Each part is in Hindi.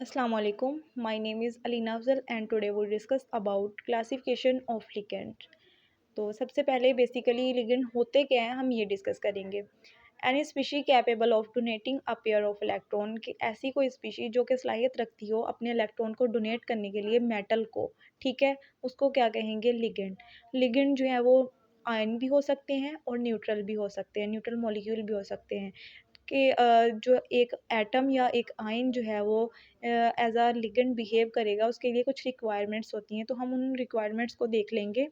Assalamu alaikum. My name is Alina Afzal and today we'll discuss about classification of ligand. तो सबसे पहले बेसिकली लिगेंड होते क्या हैं हम ये डिस्कस करेंगे। Any species capable of donating a pair of electron कि ऐसी कोई स्पीशी जो कि सलाहियत रखती हो अपने इलेक्ट्रॉन को डोनेट करने के लिए मेटल को, ठीक है, उसको क्या कहेंगे? लिगेंड। लिगेंड जो है वो आयन भी हो सकते हैं और न्यूट्रल भी हो सकते हैं, न्यूट्रल मॉलिक्यूल भी हो सकते हैं कि जो एक एटम या एक आयन जो है वो एज अ लिगेंड बिहेव करेगा, उसके लिए कुछ रिक्वायरमेंट्स होती हैं। तो हम उन रिक्वायरमेंट्स को देख लेंगे।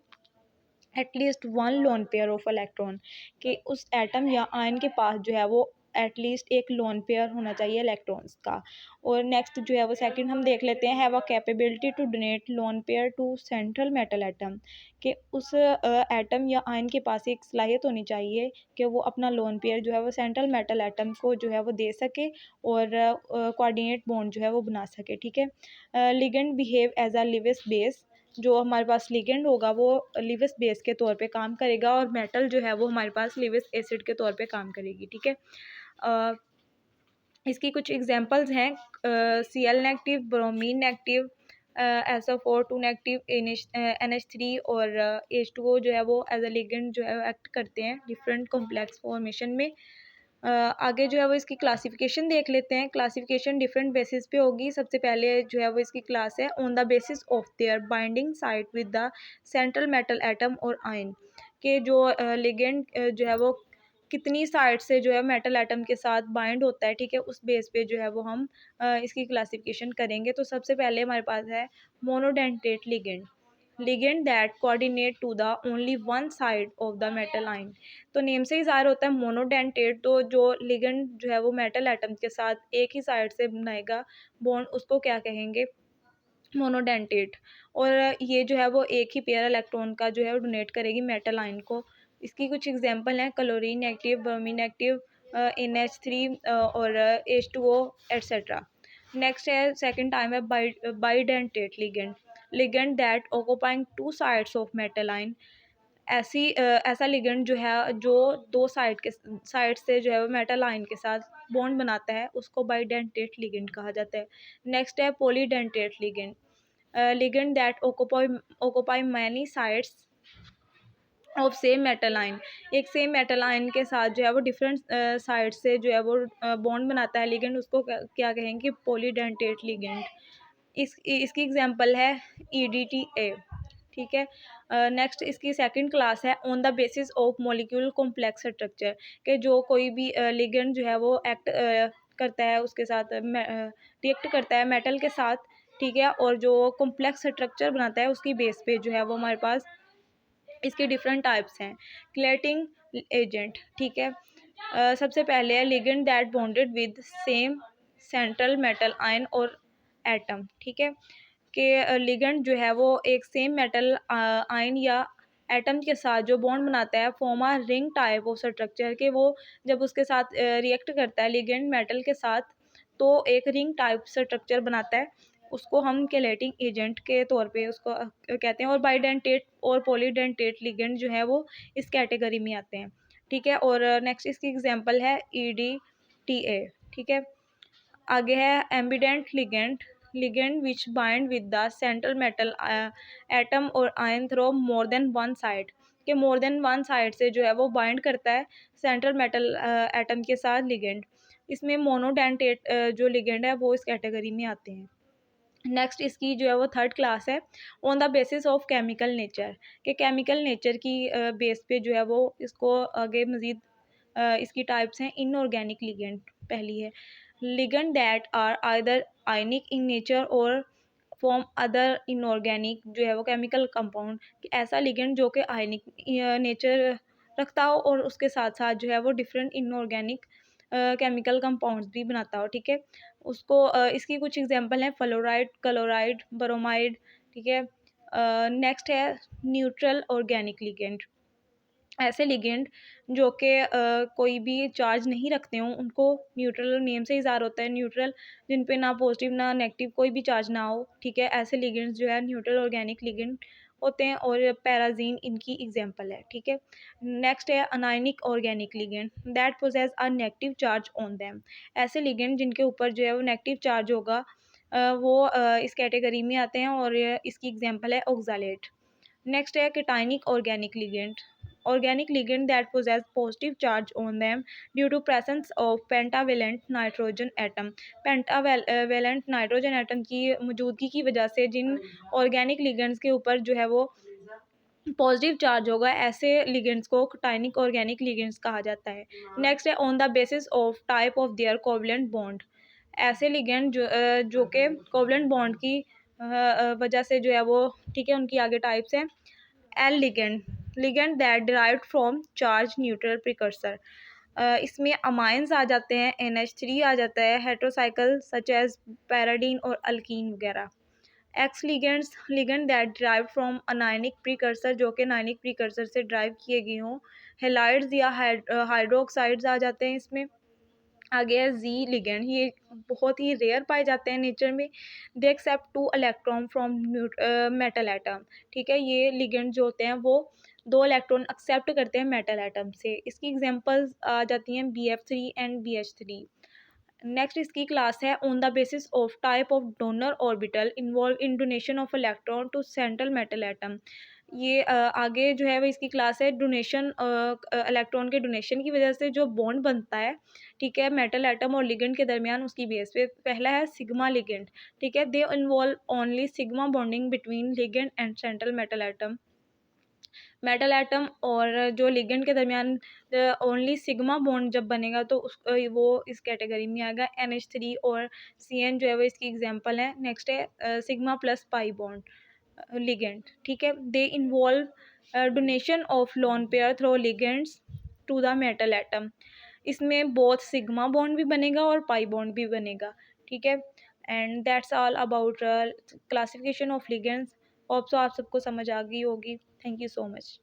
At least one lone pair of electron कि उस एटम या आयन के पास जो है वो एटलीस्ट एक लोन पेयर होना चाहिए इलेक्ट्रॉन्स का। और नेक्स्ट जो है वो सेकंड हम देख लेते हैं, have a capability to donate lone pair to central metal atom कि उस एटम या आयन के पास एक सलाहियत होनी चाहिए कि वो अपना लोन पेयर जो है वो सेंट्रल मेटल एटम को जो है वो दे सके और कोऑर्डिनेट बॉन्ड जो है वो बना सके, ठीक है। Ligand behave as a Lewis base, जो हमारे पास लिगेंड होगा वो लिविस बेस के तौर पे काम करेगा और मेटल जो है वो हमारे पास लिविस एसिड के तौर पे काम करेगी, ठीक है। इसकी कुछ एग्जांपल्स हैं, Cl negative, bromine negative, SO4 2 negative, NH3 और H2O जो है वो एज अ लिगेंड जो है एक्ट करते हैं डिफरेंट कॉम्प्लेक्स फॉर्मेशन में। आगे जो है वो इसकी क्लासिफिकेशन देख लेते हैं। क्लासिफिकेशन डिफरेंट बेसिस पे होगी। सबसे पहले जो है वो इसकी क्लास है on the basis of their binding site with the central metal atom और आयन के जो लिगेंड जो है वो कितनी साइड से जो है मेटल एटम के साथ बाइंड होता है, ठीक है, उस बेस पे जो है वो हम इसकी क्लासिफिकेशन करेंगे। तो सबसे पहले हमारे पास है monodentate ligand, ligand that coordinate to the only one side of the metal ion. तो नेम से ही ज़ाहिर होता है मोनोडेंटेट, तो जो लिगेंड जो है वो मेटल एटम के साथ एक ही साइड से बनाएगा बॉन्ड, उसको क्या कहेंगे? मोनोडेंटेट। और ये जो है वो एक ही पेयर इलेक्ट्रॉन का जो है वो डोनेट करेगी मेटल आयन को। इसकी कुछ एग्जांपल हैं, chlorine negative, bromine negative, NH3 और H2O एट्सेट्रा। नेक्स्ट है सेकंड टाइम है bidentate ligand, ligand that occupying two sides of metal ion. ऐसा लिगेंड जो है जो दो साइड से जो है वो मेटल आयन के साथ बॉन्ड बनाता है, उसको बाइडेंटेट लिगेंड कहा जाता है। नेक्स्ट है polydentate ligand, ligand that occupy many sides of same metal ion. एक सेम मेटल आयन के साथ जो है वो डिफरेंट साइड से जो है वो बॉन्ड बनाता है लिगेंड, उसको क्या कहेंगे? Polydentate ligand. इसकी एग्जांपल है EDTA, ठीक है। नेक्स्ट इसकी सेकंड क्लास है on the basis of molecule complex structure कि जो कोई भी लिगेंड जो है वो एक्ट करता है, उसके साथ रिएक्ट करता है मेटल के साथ, ठीक है, और जो कॉम्प्लेक्स स्ट्रक्चर बनाता है उसकी बेस पे जो है वो हमारे पास इसके डिफरेंट टाइप्स हैं। क्लेटिंग एजेंट, ठीक है। सबसे पहले है ligand that bonded with same central metal ion और एटम, ठीक है, कि लिगेंड जो है वो एक सेम मेटल आयन या एटम के साथ जो बॉन्ड बनाता है form a ring type of structure के वो जब उसके साथ रिएक्ट करता है लिगेंड मेटल के साथ तो एक रिंग टाइप स्ट्रक्चर बनाता है, उसको हम केलेटिंग एजेंट के तौर पे उसको कहते हैं। और बाइडेंटेट और पॉलीडेंटेट लिगेंड जो है वो इस कैटेगरी में आते हैं, ठीक है। और नेक्स्ट इसकी एग्जांपल है EDTA, ठीक है। आगे है ambidentate ligand, ligand which bind with the central metal atom और ion through more than one side के मोर देन वन साइड से जो है वो बाइंड करता है सेंट्रल मेटल एटम के साथ लिगेंड। इसमें मोनोडेंटेट जो लिगेंड है वो इस कैटेगरी में आते हैं। नेक्स्ट इसकी जो है वो थर्ड क्लास है on the basis of chemical nature के केमिकल नेचर की बेस पे जो है वो इसको आगे मज़ीद इसकी टाइप्स हैं। इनऑर्गेनिक लिगेंड पहली है, ligand that are either ionic in nature और फॉर्म अदर इनऑर्गेनिक जो है वो केमिकल कंपाउंड, ऐसा लिगेंड जो कि आयनिक नेचर रखता हो और उसके साथ साथ जो है वो डिफरेंट इनऑर्गेनिक केमिकल कंपाउंड्स भी बनाता हो, ठीक है, उसको इसकी कुछ एग्जांपल हैं फ्लोराइड, क्लोराइड, ब्रोमाइड, ठीक है। नेक्स्ट है न्यूट्रल ऑर्गेनिक लिगेंड, ऐसे लिगेंड जो कि कोई भी चार्ज नहीं रखते हों उनको न्यूट्रल, नेम से ही ज़ाहिर होता है न्यूट्रल, जिन पे ना पॉजिटिव ना नेगेटिव कोई भी चार्ज ना हो, ठीक है, ऐसे लिगेंड्स जो है न्यूट्रल ऑर्गेनिक लिगेंड होते हैं और पैराजीन इनकी एग्जांपल है, ठीक है। नेक्स्ट है anionic organic ligand that poses a negative charge on them, ऐसे लिगेंड जिनके ऊपर जो है वो नेगेटिव चार्ज होगा इस कैटेगरी में आते हैं और इसकी एग्जांपल है ऑक्सैलेट। नेक्स्ट है केटाइनिक organic ligand. Organic ligand that possess positive charge on them due to presence of pentavalent nitrogen atom। Pentavalent nitrogen atom की मौजूदगी की वजह से जिन ऑर्गेनिक लिगेंड्स के ऊपर जो है वो पॉजिटिव चार्ज होगा, ऐसे लिगेंड्स को टाइनिक ऑर्गेनिक लिगेंड्स कहा जाता है। नेक्स्ट है on the basis of type of their covalent bond. ऐसे लिगेंड जो कि कोवलेंट बॉन्ड की वजह से जो है वो, ठीक है, उनकी आगे टाइप्स हैं। L ligand, ligand that derived from charge neutral precursor. इसमें अमाइंस आ जाते हैं, NH3 आ जाता है, हेट्रोसाइकल सच एज पैराडीन और अल्कीन वगैरह। X ligands, ligand that drive from anionic precursor, जो कि नाइनिक प्रीकर्सर से ड्राइव किए गए हों। हेलाइड्स या हाइड्रोक्साइड्स आ जाते हैं इसमें। आगे है जी लिगेंड, ये बहुत ही रेयर पाए जाते हैं नेचर में। They accept 2 electron from metal atom. ठीक है, ये लिगेंड जो होते हैं वो 2 इलेक्ट्रॉन एक्सेप्ट करते हैं मेटल एटम से। इसकी एग्जांपल्स आ जाती हैं BF3 एंड BH3। नेक्स्ट इसकी क्लास है on the basis of type of donor orbital involve in donation of electron to central metal atom. ये आगे जो है वो इसकी क्लास है डोनेशन, इलेक्ट्रॉन के डोनेशन की वजह से जो बॉन्ड बनता है, ठीक है, मेटल एटम और लिगेंड के दरमियान, उसकी बेस पे। पहला है सिग्मा लिगेंड। ठीक है, they involve only sigma bonding between ligand and central metal atom. Metal atom और जो लिगेंड के दरमियान ओनली सिग्मा बॉन्ड जब बनेगा तो वो इस कैटेगरी में आएगा। NH3 और CN जो है वो इसकी एग्जांपल है। नेक्स्ट है sigma plus pi bond ligand. ठीक है, they involve donation of lone pair through ligands to the metal atom. इसमें बोथ सिग्मा बॉन्ड भी बनेगा और पाई बॉन्ड भी बनेगा। ठीक है, and that's all about classification of ligands. Hope so आप सबको समझ आ गई होगी। Thank you so much.